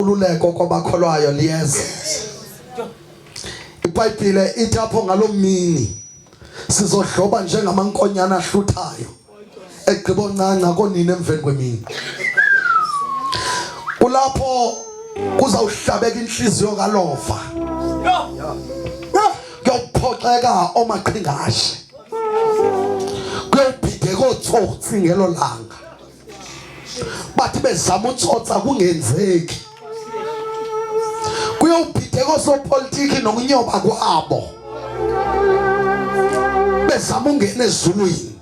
inkululeko kwabakholwayo liyeza. iBhayibhile ithi apho ngalomini sizodloba njengamankonyana ahluthayo egqiboncanca konina emveni kwemini. Kulapho kuzawuhlabeka inhliziyo kaLova, kuyophoxeka omaqhingashe, kuyobhideka otsotsi ngelo langa, bathi bezama utsotsa kungenzeki, kuyobhideka osopolitiki nokunyoba kwabo bezama ungena ezulwini.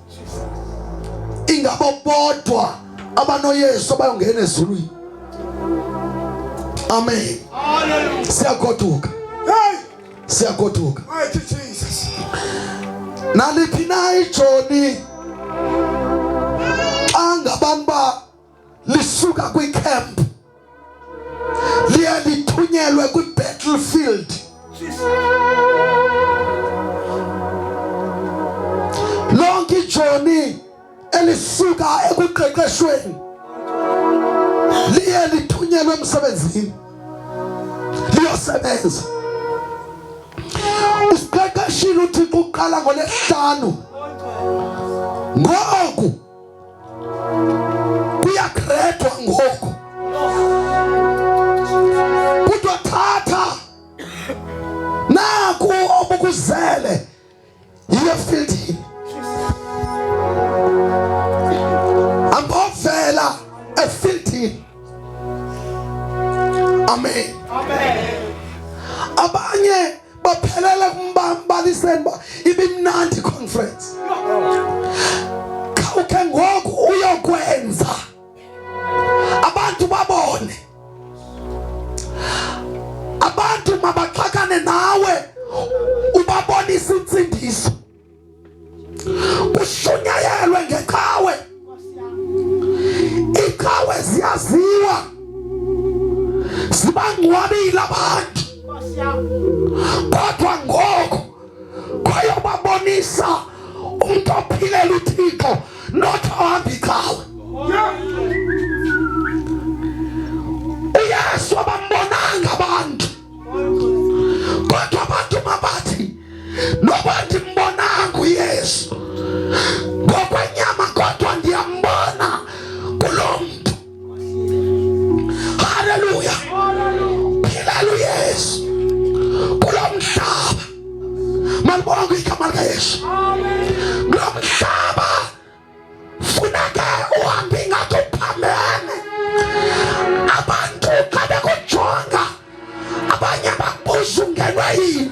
Ingabo bodwa abanoYesu bayongena ezulwini. Amen. Siyagoduka. Siyagoduka. Mighty Jesus. Naliphi na iJoni angabantu lisuka kwicamp liye lithunyelwe kwibattlefield, lonke iJoni elisuka ekuqeqeshweni liye lithunyelwe emsebenzini liyosebenza. Usiqeqeshile uThixo uqala ngoLwesihlanu, ngoku kuyagredwa ngoku kuthiwa thatha naku obukuzele yiyo efieldini, ambovela efieldini. Amen. Abanye baphelela kumbaliseni ba ibimnandi conference. Khawuke ngoku uyokwenza abantu babone, abantu mabaxakane nawe ubabonisa insindiso, ushunyayelwe ngeqhawe. Iqhawe ziyaziwa, zibangcwabile abantu, kodwa ngoku kwayobabonisa umuntu ophilela uThixo, not ohamba iqhawe. uYesu abambonanga abantu, kodwa abantu mabathi noba ndimbonanga uYesu ngokwenyama, kodwa ndiyambona kulo mntu. Haleluya. Philela uYesu kulo mhlaba. Malibonke igama likaYesu. Kulo mhlaba funeka uhambe ngathi uphambene. Abantu xa bekujonga, abanye babuza ungenwe yini,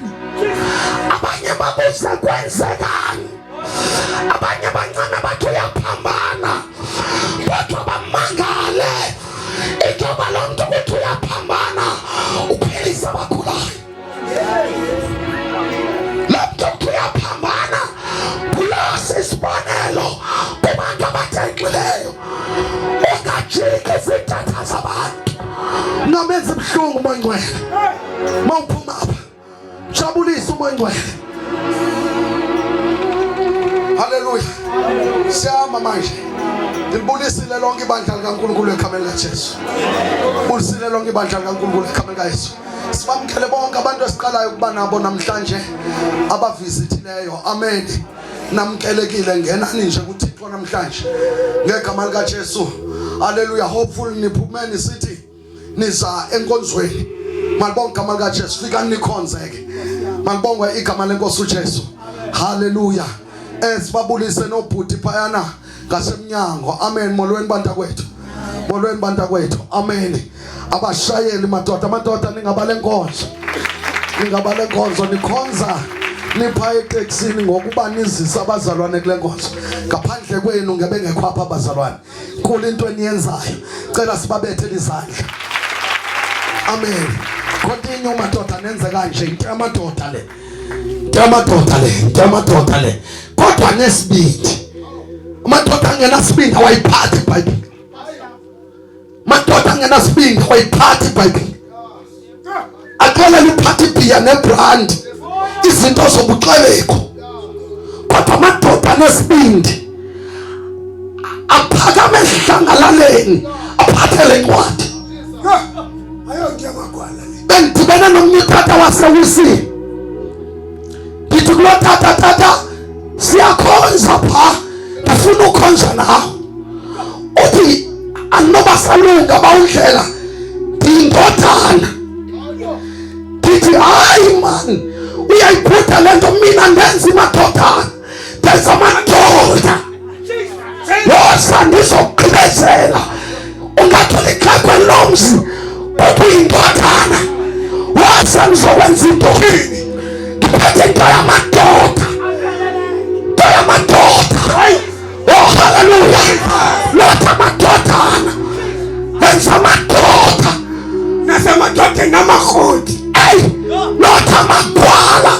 abanye babuza kwenzekani, abanye bancane bathi uyaphambana, kodwa bamangale intoba lo mntu kuthi uyaphambana uphilisa abagulayo. Lo mntu kuthi uyaphambana bulose isibonelo kubantu abathexileyo, ungajiki izidatha zabantu. Ngamenza ubuhlungu umoya ngcwele mawuphuma apha, jabulisa umoya ngcwele. Haleluya. Siyama manje. Ndibulisile lonke ibandla likaNkulunkulu ekhaya likaJesu. Bulisile lonke ibandla likaNkulunkulu ekhaya likaJesu. Sibamkele bonke abantu esiqalayo ukuba nabo namhlanje abavizithileyo. Amen. Namkelekile, ngenani nje kuThixo namhlanje ngegama likaJesu. Haleluya. Hopeful niphumeni sithi niza enkonzweni. Malibonke igama likaJesu, fika nikhonzeke. Malibonke igama lenkosi uJesu. Haleluya. Sibabulise nobhuti phayana ngasemnyango. Amen. Molweni banta kwethu, molweni banta kwethu. Amen. Abashayeli madoda, amadoda ningabale nkonzo, ningabale nkonzo, nikhonza nipha eteksini ngokuba nizisa abazalwane kule nkonzo. Ngaphandle kwenu ngebe ngekho apha abazalwane. Khulu into eniyenzayo, cela sibabethe izandla. Amen. Continue madoda, nenze kanje. Into amadoda le, into amadoda le, into amadoda le. Kodwa nesibindi, amadoda angenasibindi awayiphathi iBhayibhile. Madoda angenasibindi awayiphathi iBhayibhile. Aqala liphathi ibhiya nebrand, izinto zobuxeleko. Kodwa amadoda anesibindi aphakame ehlangalaleni aphathele incwadi. bendibene nomnye utata wasewusini. Ndithi kulo tata siyakhonza pha, ndifuna ukhonza nawe. Uthi anoba salunga bawundlela ndiyindodana. Ndithi hayi man, uyayibhuda le nto, mina ndenza amadodana, ndenza amadoda. Woza ndizogqibezela, ungatholi xhego lomzi kodwa uyindodana. Woza ndizokwenza into ndiphethe into yamadoda, into yamadoda. Oh haleluya, lotha amadodana, benza amadoda, nasemadodeni amakroti. Lotha amagwala,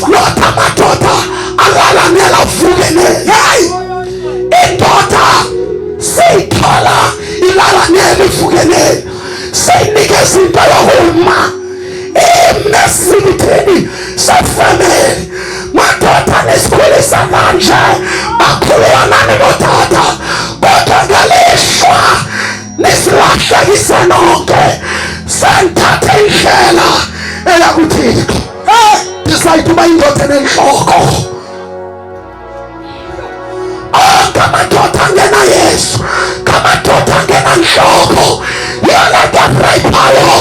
lotha amadoda alala nelavukeneyo. Indoda siyithola ilala nelivukeneyo, siyinikeza into yohuma emesibitheni sefamily. Madoda nesikhulisa kanje, bakhululwa nani notata, kodwa ngelishwa nisilahlekise nonke. Senthatha indlela eyakuthixo. Decide uba indoda enenhloko. Kamadoda angena Yesu, kamadoda angena nhloko. Yoleta rayiphayo,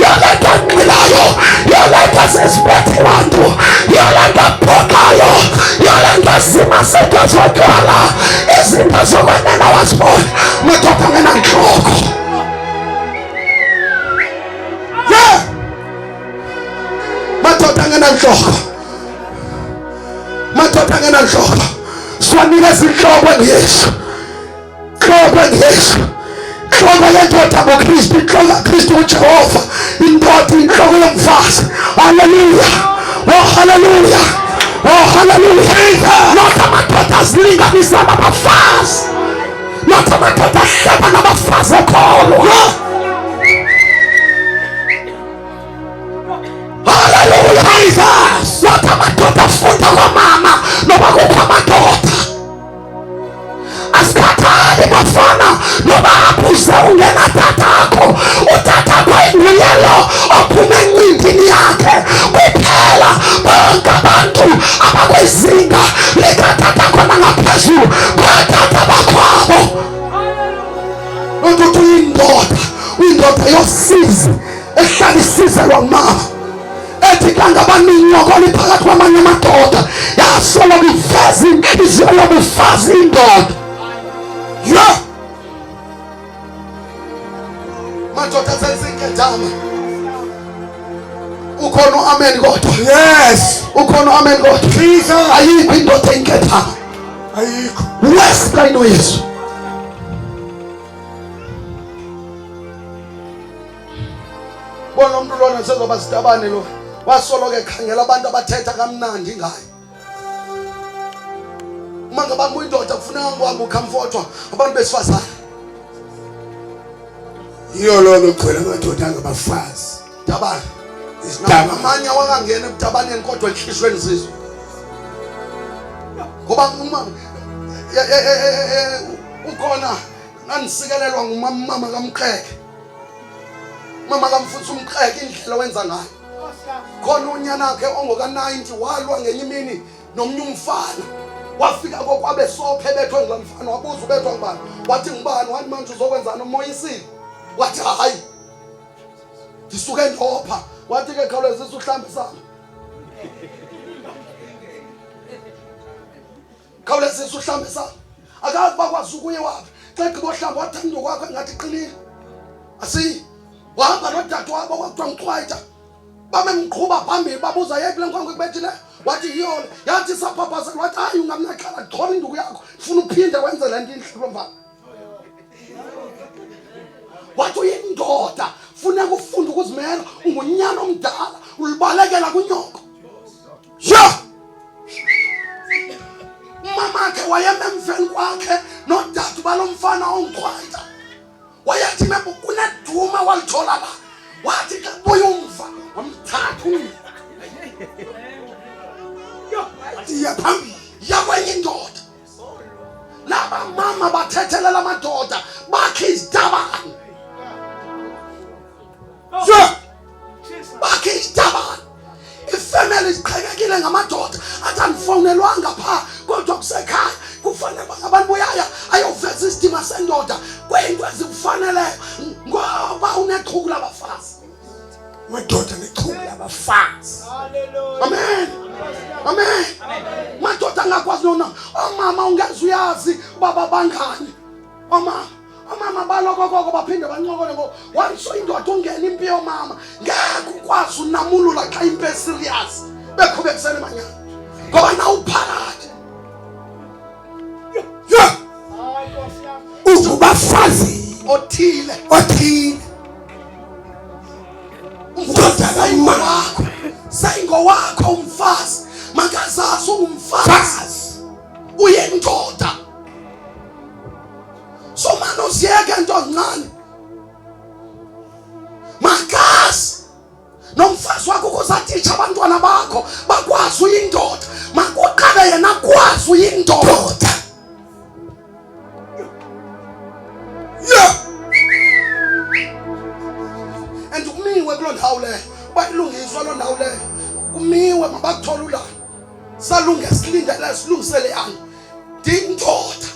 yoleta nqilayo, yoleta sesiphethe bantu, yoleta bhokayo, yoleta sima sethu zodwala, izinto zokwenena wasibona. Madoda angena nhloko. Madoda angena nhloko, madoda angena nhloko. Siwanikeza inhloko engiyesu, inhloko engiyesu, inhloko yendoda ngoKristu, inhloko kaKristu uJehova, indoda inhloko yomfazi. Haleluya, oh haleluya, oh haleluya. Not amadoda azilinganisa nabafazi, not amadoda ahleba nabafazi ekholwa. Haleluya, Jesus. Not amadoda afunda kwamama noba kukho amadoda. Asikhathali bafana noba aphuze ungena tatakho, utatakho inguyelo ophume encindini yakhe kuphela. Bonke abantu abakwezinga likatatakho nangaphezulu kwatata bakwabo. Ukuthi uyindoda yosizi ehlala isizelwa ngumama, ethi kangabaninyokola phakathi kwamanye amadoda, yasoloko iveza inhliziyo yobufazi indoda. Madoda senzinketama. Ukhona amen kodwa? Yes. Ukhona amen kodwa? Jesus. Ayikho indoda enketama. Ayikho. Wesika ino Yesu. Bona umuntu lona sezoba sitabane lo. Wasoloke ekhangela abantu abathetha kamnandi ngayo. Uma ngabe uyindoda kufuneka ngwami ucomfortwa abantu besifazane. Iyo lolo khwela amadoda angabafazi. Tabana. Isidaba amanye wakangena ebutabaneni kodwa enhlizweni zizwe. Ngoba uma ukhona nanisikelelwa ngumama kaMqheke. Mama kamfuthu uMqheke indlela wenza ngayo. Khona unyana wakhe ongoka-90 walwa ngenye imini nomnye umfana. Wafika kokwabe sophe bethwe nglamfana, wabuza ubethwa ngubani. Wathi ngubani? Wathi manje uzokwenzana uMoyisile? Wathi hayi, ngisuke ndopha. Wathi ke khawulezisa uhlambe sami, khawulezisa uhlambe sami. Akazi bakwazi ukuye waphi. Xa gqiba uhlamba wathi mntu kwakho ngathi qinile. Asi wahamba nodade wabo kwakuthiwa nguChwayita. Bamemqhuba phambili babuza yephi le nkongo ekubethile. Wathi yiyona. Yathi saphaphazela wathi hayi ungamnaqhala, thola induku yakho, ufuna uphinde wenze le nto inhlelo mfana. Wathi uyindoda, funeka ufunde ukuzimela, ungunyana omdala, ulibalekela kunyoko. Umamakhe wayememveni kwakhe nodade balomfana onguChwayita. Wayethi kuneduma walithola la. Wathi ke buya umva wamthatha iya phambili yakwenye indoda. Laba mama bathethelela amadoda bakhe izitabane. kufikile ngamadoda athi andifonelwanga pha kodwa kusekhaya kufanele abantu boyaya ayoveza isidima sendoda kwento ezikufaneleyo ngoba uneqhubu labafazi. Madoda neqhubu labafazi. Amen. Amen. Madoda angakwazi nona omama ungeze uyazi baba bangani. Omama balokoko baphinde bancokole ngo once indoda ungena impi yomama ngeke ukwazi unamulula xa impi serious beqhubekisene manyana ngoba nawuphakathi uzubafazi othile wakho sayingowakho umfazi makazazi ungumfazi uyindoda. So manje usiyeke into encane makazi nomfazi wakho kuzathitsha abantwana bakho bakwazi uyindoda makuqale yena kwazi uyindoda. And umiwe kulo ndawo leyo bayilungiswa lo ndawo leyo kumiwe mabakuthola ulala salunge silindele silungisele yani dindoda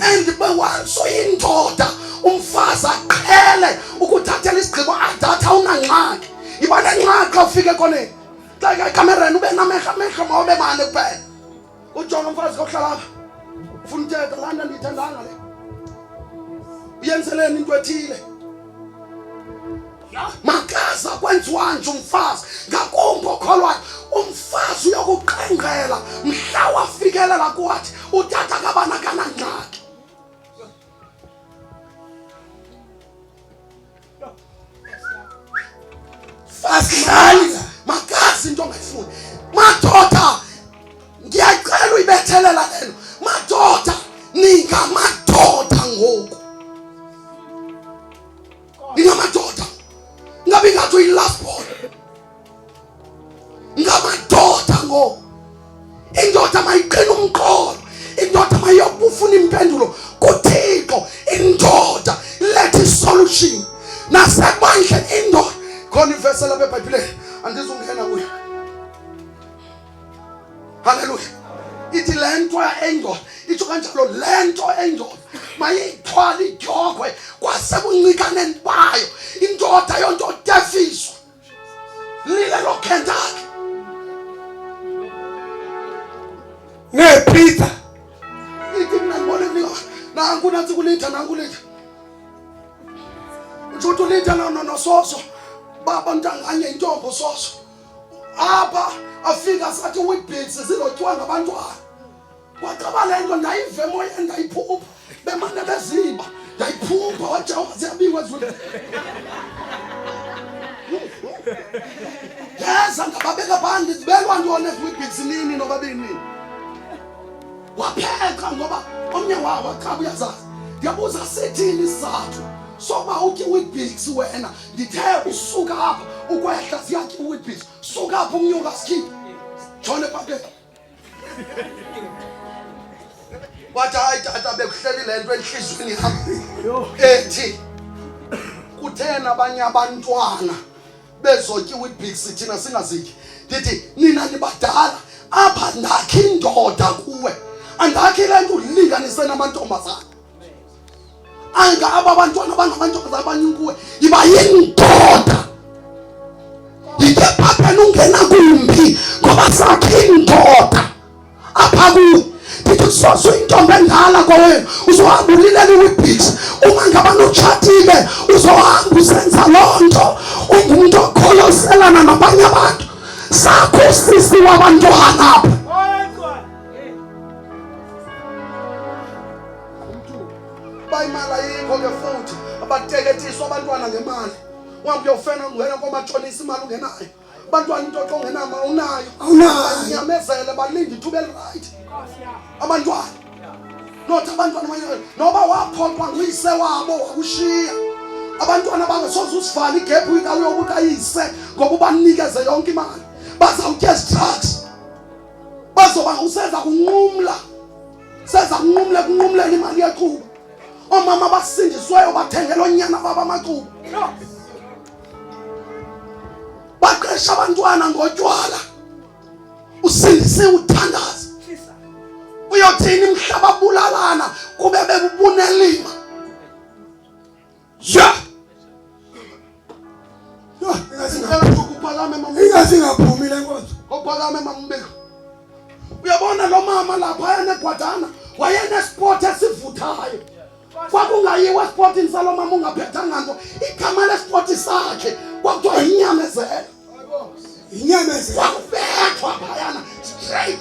and bewanso indoda umfazi aqhele ukuthathela isigqibo adatha unangxaki ibana ngxaki xa ufike koneni xa ikamereni ube namehla mawube mane kuphela ujonga umfazi kohlala lapha ufuna uthetha lana ndiyithandanga le uyenzeleni into ethile makaza kwenziwa nje umfazi ngakumbi okholwayo umfazi uyokuqengela mhla wafikelela kwathi uthatha kabana kanangxaki. Fasihlalisa makazi into ongayifuni madoda ngiyacela uyibethelela leno madoda ningamadoda ngoku ningamadoda ngabe ngathi uyi-last born ngamadoda ngoku indoda mayiqina umqolo indoda mayiyofuna impendulo kuThixo indoda letha isolution nasemandleni indoda khona ivesi lapha eBhayibhelini andizungena kuyo. Haleluya. Ithi lento endoda itsho kanjalo lento endoda mayithwala idyogwe kwasebuncinkaneni bayo indoda yonto defiswa lile lo Kentucky nePeter ithi mina ngibone kunika nangu nathi kulitha nangu litha uthi ulitha nososo baba ntanganye intombo soso apha afika sathi Whitbits zilothiwa ngabantwana kwaqaba lento ndayive emoyeni ndayiphupha bemane beziba ndayiphupha wajawa ziyabikwa ezweni yeza ngababeka phandi zibelwa ntoni eziWhitbits nini nobabini wapheka ngoba omnye wabo xa uyazazi ndiyabuza sithini isizathu soba uthi Whitbits wena ndithe usuka apha ukwehla ziyakhi Whitbits suka apha unyuka sikhiphe jone papela wathi hayi tata bekuhleli lento enhlizweni yami ethi kuthena abanye abantwana bezotya Whitbits thina singazityi ndithi nina nibadala apha ndakhi indoda kuwe andakhi lento ulinganise namantombazana anga aba bantwana bangamantombazana abanyinkuwe iba yindoda yike phapheni ungena kumbi ngoba sakhe indoda apha kuwe ndithi soso intombi endala kwawena uzohamba ulilela iWhitbits uma ngabana utshatile uzohamba usenza loo nto ungumntu okholoselana nabanye abantu sakho sisi wabantwana apha bayimali ayikho ke futhi abateketiswa abantwana ngemali uhambe uyofena ungena komatshonisa imali ungenayo abantwana into xa ungenama unayo nyamezele balinde ithuba right abantwana not abantwana noba waphoqwa nguyise wabo wakushiya abantwana bangasoze usivala igap wika uyobukayise ngoba ubanikeze yonke imali bazawutya drugs bazoba usenza kunqumla senza kunqumlela imali yaqhuba omama abasindisweyo bathengela onyana baba amaqubu baqesha abantwana ngotywala siwuthandaza. Uyothini umhlaba bulalana kube bebunelima. Ja. Kuphakame mama. Ingasingaphumi le nkonzo. Kuphakame mama Mbeko. Uyabona lo mama lapha yanegwadana wayene sport esivuthayo. Kwakungayiwa esportini salo mama ungaphethanga nto. Igama lesport sakhe kwakuthiwa inyamezelo. Inyamezelo. Wakubethwa phayana straight.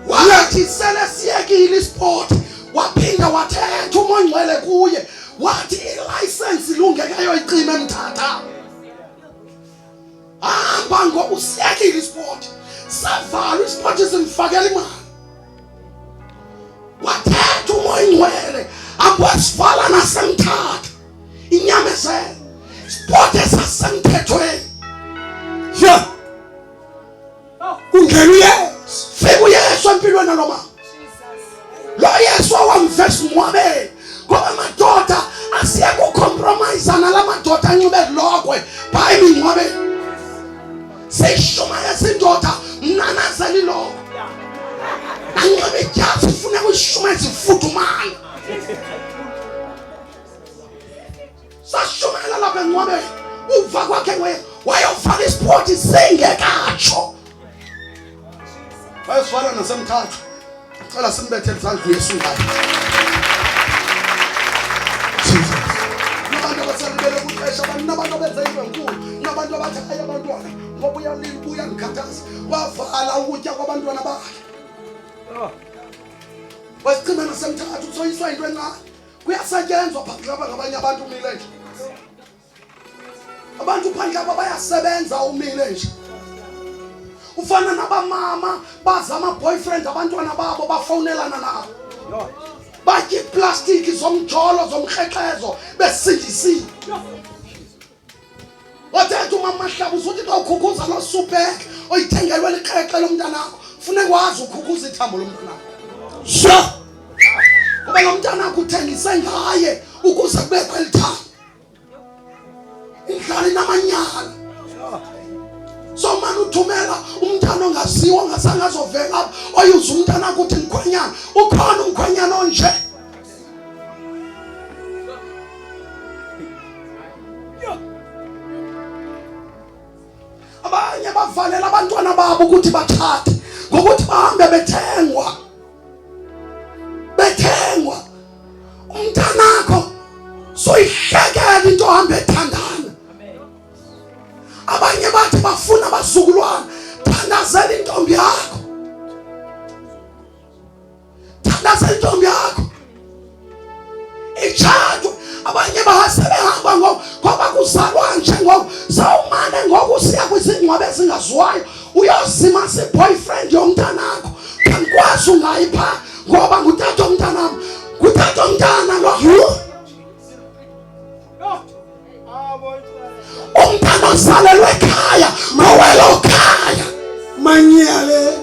Wathi sele siyekile isport waphinda wathetha uMongcwele kuye wathi ilicense ilungekayo icime emthatha. Hamba ngoba usiyekile isport. Savala isport simfakela imali. Wathetha uMongcwele akwasivala nasemthatha. Inyamezelo sport esasemthethweni. Ja. Ungena Fika uYesu empilweni lo mama. Lo Yesu wamvesa uMwabeni ngoba amadoda asiyeke compromise nala madoda anxibe lokwe bayi uMwabeni. Seyishumaya sindoda mnanazela iloko. Anxibe ijazi ufuna uyishumaya ifudumala. Sashumela lapha eNcwabeni uva kwakhe wayofaka isport singekatsho. Bayosifana nasemthatha. Cela simbethe izandla uYesu ngayo. Jesus. Nabantu abasalibele ukuqesha abantu abenza into enkulu, nabantu abathaya abantwana ngoba ubuya ngikhathaza. Wavala ukutya kwabantwana bakhe. Wasicima nasemthatha usoyiswa into encane. Kuyasetyenzwa phakathi lapha ngabanye abantu umile nje. Abantu phandle apha bayasebenza umile nje. Ufana nabamama bazama boyfriend abantwana babo bafonelana nabo. Batyi plastic zomjolo zomkhekezo besindisile. Wathetha umama Hlaba usuthi xa ukhukhuza lo Supek oyithengelwe liqheqhe lomntanakho ufune kwazi ukhukhuza ithambo lomntanakho. Sha. Kuba lo mntanakho uthengise ngaye ukuze kubekho elithambo. Indlala inamanyala. So man uthumela umntana ongaziwa ngasanga azovela oyuza umntana ukuthi ngkhwenyana ukhona umkhwenyana onje. Abanye bavalela abantwana babo ukuthi bathathe ngokuthi bahambe bethengwa. Umntanakho soyihlekela into hambe ethandana. Abanye bathi bafuna abasukulwana. Thandazela intombi yakho. Thandazela intombi yakho. Ichato abanye bahasebehamba ngoba kuzalwa nje ngoba sawumane ngokusiya kwizingcwabe ezingaziwayo uyozima se-boyfriend yomntanakho. Kankwazi ungayipha ngoba ngutata omntanami. Ngutata omntana lo. Umntana ozalelwe ekhaya mawelo khaya manyale.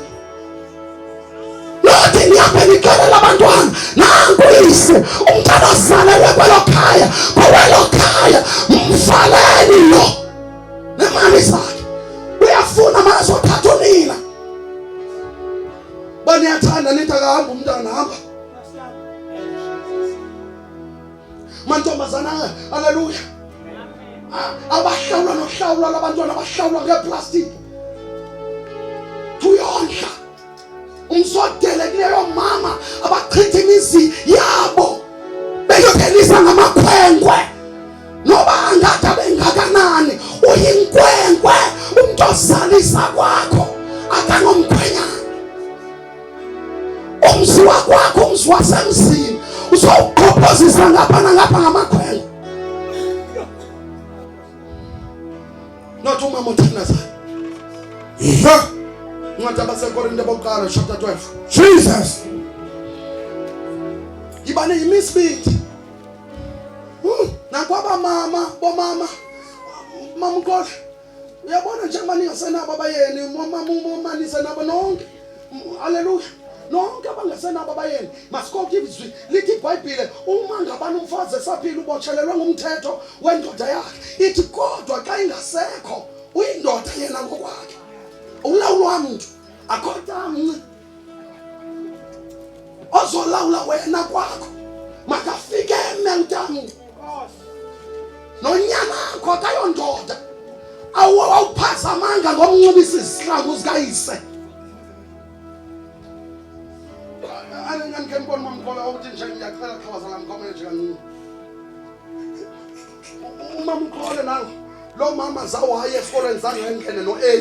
Lothi ngiyabe nixelela abantwana nanku uyise umntana ozalelwe kwelo khaya mawelo khaya mvaleni lo nemali zakhe uyafuna mazothatha unina. Baniyathanda nithi akahamba umntana hamba. Mantombazana haleluya. Abahlawula nohlawula labantwana abahlawula ngeplastic. Tuyondla. Umsodele kuleyo mama abachitha imizi yabo beyophelisa ngamakhwenkwe. Noba angathi bengakanani uyinkwenkwe umuntu ozalisa kwakho akangomkhwenyana. Umzi wakwakho umzi wasemzini uzowuqhophozisa ngapha nangapha ngamakhwenkwe. Not umama uthandaza. Ngathi abaseKorinte bokuqala chapter 12. Jesus. Ibane yimisbit. Nakwaba mama, bomama. Mama uNkohle. Uyabona njengoba ningasenabo abayeni, mama nisenabo nonke. Haleluya. Nonke abangasenabo abayeni. Masikho izwi lithi iBhayibhile uma noma ngabani umfazi esaphila ubotshelelwe ngumthetho wendoda yakhe ithi kodwa xa ingasekho uyindoda yena ngokwakhe ulawulwa umuntu akhotamnci ozolawula wena kwakho makafike emntamni nonyana akho akayondoda awuphazamanga ngomnxibisa izihlangu zikayise ngikembona mamkhola ukuthi nje ngiyacela khawaza la mkhomele nje kanini umama ukhole nawe lo mama zawaye esikoleni zangengene no-A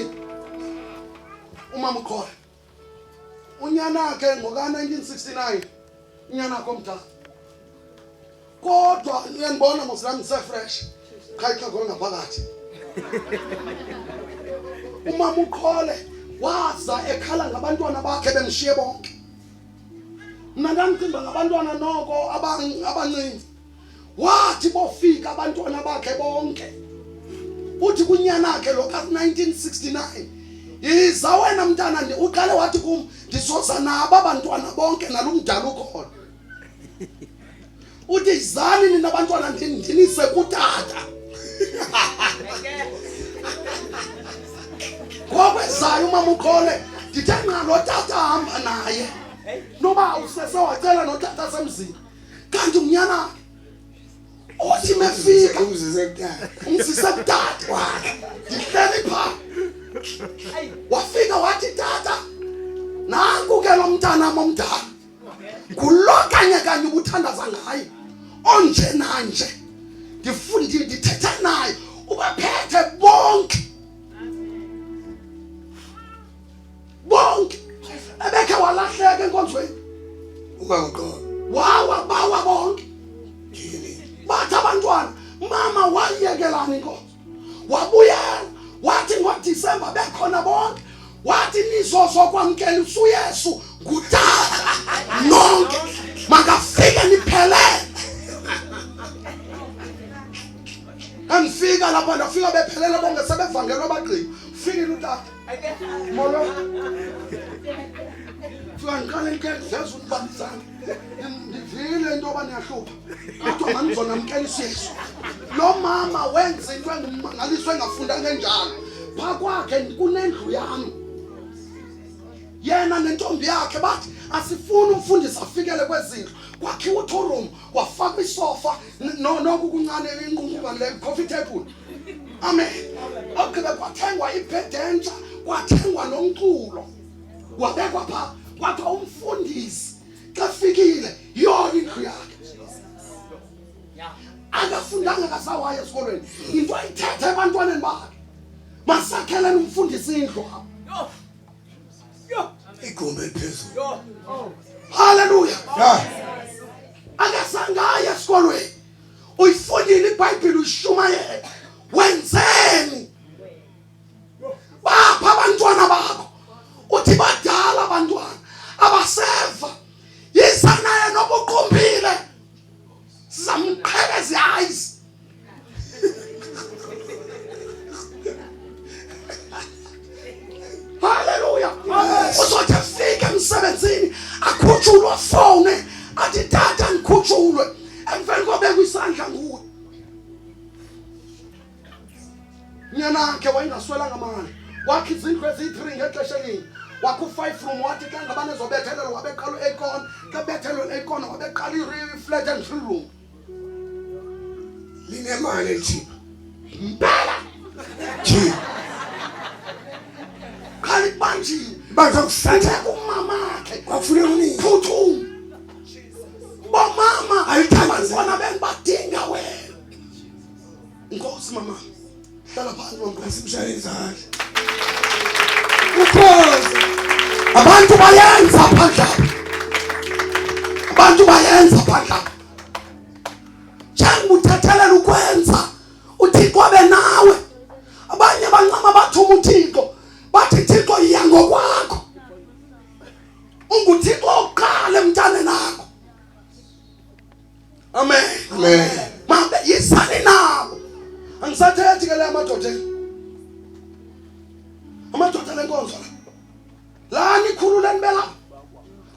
umama ukhole unyana wakhe ngoka-1969 unyana wakhe omdala kodwa uyanibona mosilami sefresh khayikhakhole ngaphakathi umama ukhole waza ekhala ngabantwana bakhe bemshiye bonke mna ngangicimba ngabantwana noko abancinci wathi bofika abantwana bakhe bonke uthi kunyana wakhe lo ka-1969 yiza wena mntana uqale wathi kum ndizoza nabo abantwana bonke nalo mdala ukhona uthi yizani nina abantwana ndinise kutata ngokwezayo umama ukhole ndithe nqa lo tata ahamba naye noba usesewacela notata semzini kanti umnyana othi mefika umzise kutata wakhe ndihleli phaa wafika wathi tata nanku ke lo mntanam omdala ngulo kanye ubuthandaza ngaye onje nanje ndithetha naye ubaphethe bonke ebekhe walahleka enkonzweni wawa bonke bathi abantwana mama wayekelani inkonzo wabuyela wathi ngoDisemba bekhona bonke wathi nizozokwamkela uyesu ngutata nonke makafike niphelele anifika lapha ndafika bephelele bonke sebevangelwe bagqiba fikile utata molo Flankan ngeke uzibalisana ndivile into yoba niyahlupha kodwa manizonamkela Yesu lo mama wenza into engumangaliswe engafundanga njalo pha kwakhe kunendlu yami yena nentombi yakhe bathi asifuni umfundisi afikele kwezindlu kwakhiwa uTorum kwafakwa isofa nokukuncane inqunquba le coffee table amen okuba kwathengwa ibhedentsha kwathengwa nomculo wabekwa pha kwathi umfundisi xa fikile yona indlu yakhe akafundanga kasawaya esikolweni into ayithethe ebantwaneni bakhe masakheleni umfundisi indlu igumbi eliphezulu haleluya akasangaya esikolweni uyifundile iBhayibheli uyishumayela wenzeni bapha abantwana bakho uthi badala abantwana abaseva yiza naye nobuqumbile sizamqhekeza eyes haleluya uzothi afike emsebenzini akhutshulwe phone athi tata ngikhutshulwe emveni kobekwa isandla nguwe nyana ke wayingaswelanga amandla wakhe izindlu ezi-3 ngexesha elinye wakhe u5 room wathi xa ngabane ezobethelelwa wabeqala u-aircon xa bethelwe u-aircon wabeqala i-flat and 3 room linemali elithini mpela nje khali banjini bazokusatha kumamakhe kwafuneka unini phuthuma bomama ayithabazona benibadinga wena inkosi mama hlala phansi mama simshaya izandla ukhozi abantu bayenza phandla njengoba uthathelela ukwenza uThixo abe nawe abanye bancama bathuma uThixo bathi Thixo iya ngokwakho unguThixo oqala emntane nakho amen mabe yisani nabo angisathethi ke le amadoda lenkonzo la nikhulula nibela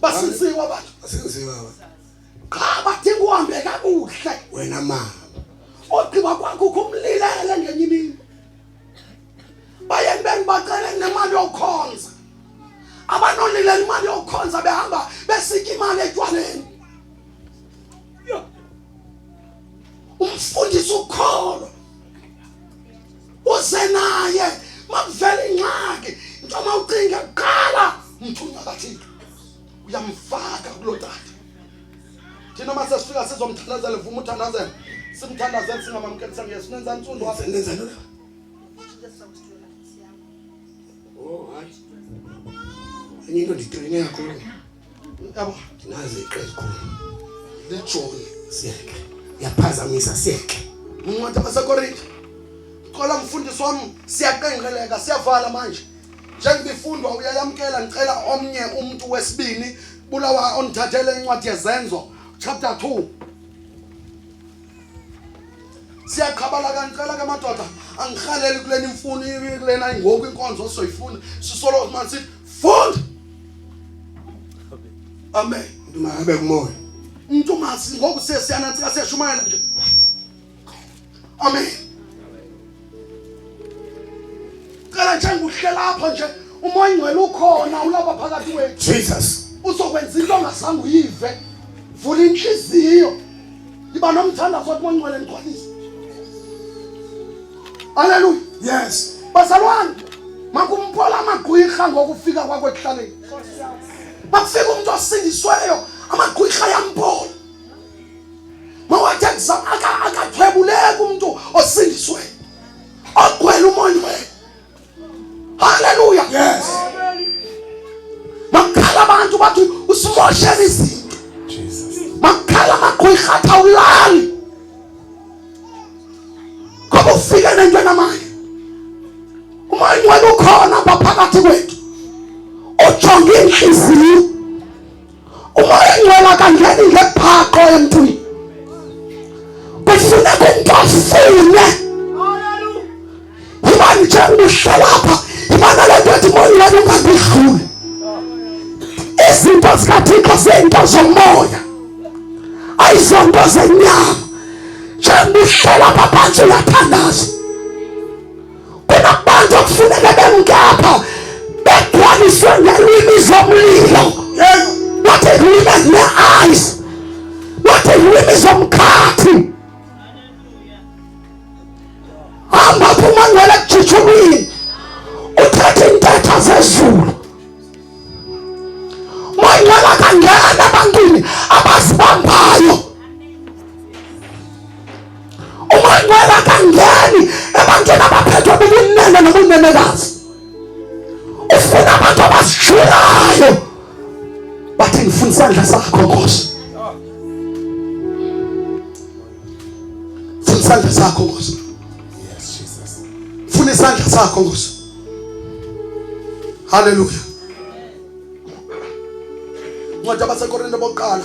basinziwa abantu cha badinga kuhambe kakuhle wena mama ogqiba kwakho kumlilele ngenye imini baye bengibacele nemali yokukhonza abanonilela imali yokukhonza behamba besika imali etshwaleni umfundisi ukholo uze naye makuvela ingxaki noma ucinge qala umthunywa kaThixo uyamfaka kulo tata thina mase sifika sizomthandazela vuma uthandazela simthandazela singamamkelisa ngesinenza insundu wabe nenza lo hayi into nditrine yakho yabo nazi iqezi khulu lijoni siyeke yaphazamisa siyeke uncwadi waseKorinte qola mfundisi wami siyaqenqeleka siyavala manje njengibifundwa uyayamkela ngicela omnye umuntu wesibini bulawa onithathele incwadi yezenzo chapter 2 siyaqhabala kancela ke madoda angikhaleli kuleni imfuno kulena ngoku inkonzo soyifuna sisolo manje fund amen ndumabe kumoya umuntu masi ngoku sesiyanantsika siyashumayela nje amen kala njengoba uhlela lapha nje umoya ngcwele ukhona ulapha phakathi kwethu Jesus uzokwenza into ongazange uyive vula inhliziyo iba nomthandazo womoya ngcwele ngigcwalise haleluya yes bazalwane makumphola amagqwirha ngokufika kwakho ekuhlaleni makufika umuntu osindisweyo amagqwirha yamphola mawathi akathwebuleka umuntu osindisweyo ogcwele umoya ngcwele haleluya yes makhala abantu bathi usimoshela izinto Jesus makhala amagqwirha athawulali ngoba ufike nento namanye umoya ngcwele ukhona phakathi kwethu ojonga inhliziyo umoya ngcwele akangeni ngephaqo emntwini kufuneka umuntu afune yiba njengoba uhlelapha yiba lento ethi umoya ngcwele ungabidluli izinto zikaThixo zinto zomoya ayizonto zenyama njengoba uhlelapha phansi uyathandaza kunabantu okufuneka bemngapha begcwaliswe ngelimi zomlilo not ilimi ne-eyes not ilimi zomkhathi hamba phuma ngcwele ekujijulwini uthethe intetha zezulu umoya ngcwele akangena ebantwini abazibambayo umoya ngcwele akangeni ebantwini abaphethwe bubunene nobunenekazi ufuna abantu abazijulayo bathi ngifuna isandla sakho Nkosi funa isandla sakho Nkosi yes Jesus funa isandla sakho Nkosi haleluya Ncwadi yabaseKorinte bokuqala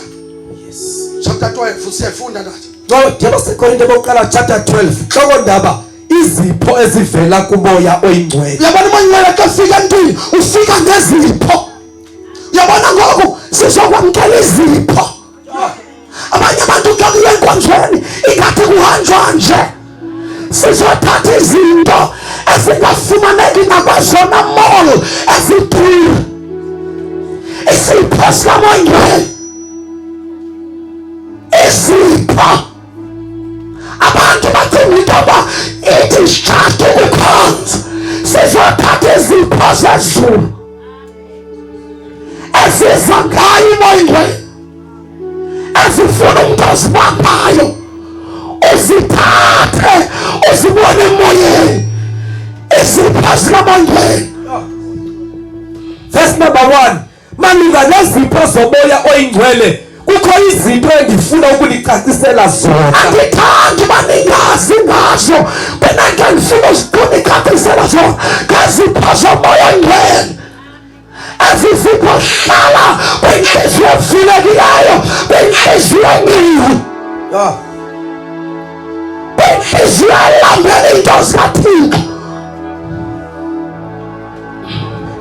yes chapter 12 siyafunda nathi Ncwadi yabaseKorinte bokuqala chapter 12 hloko ndaba izipho ezivela kumoya oyingcwele uyabona umoya ngcwele xa ufika entwini ufika ngezipho uyabona ngoku sizokwamkela izipho abanye abantu xa kuye enkonzweni ingathi kuhanjwa nje sizothatha izinto ezingafumaneki nakwazona mall eziduru isipho sikamoya ngcwele isipho abantu bacinga intoba it is just ukukhonza sizothatha izipho zezulu eziza ngayo umoya ngcwele ezifuna umuntu ozibambayo uzithathe uzibone emoyeni izipho zikamoya ngcwele verse number 1 malunga nezipho zomoya oyingcwele kukho izinto engifuna ukulicacisela zona andithandi baningazi ngazo benake ngifuna uzikucacisela zona ngezipho zomoya oyingcwele ezizipho hlala kwinhliziyo evulekileyo kwinhliziyo engcwele kwinhliziyo elambela into zikaThixo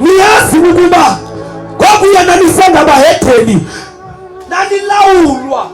niyazi ukuba ngoku yena nisengabahedeni nanilawulwa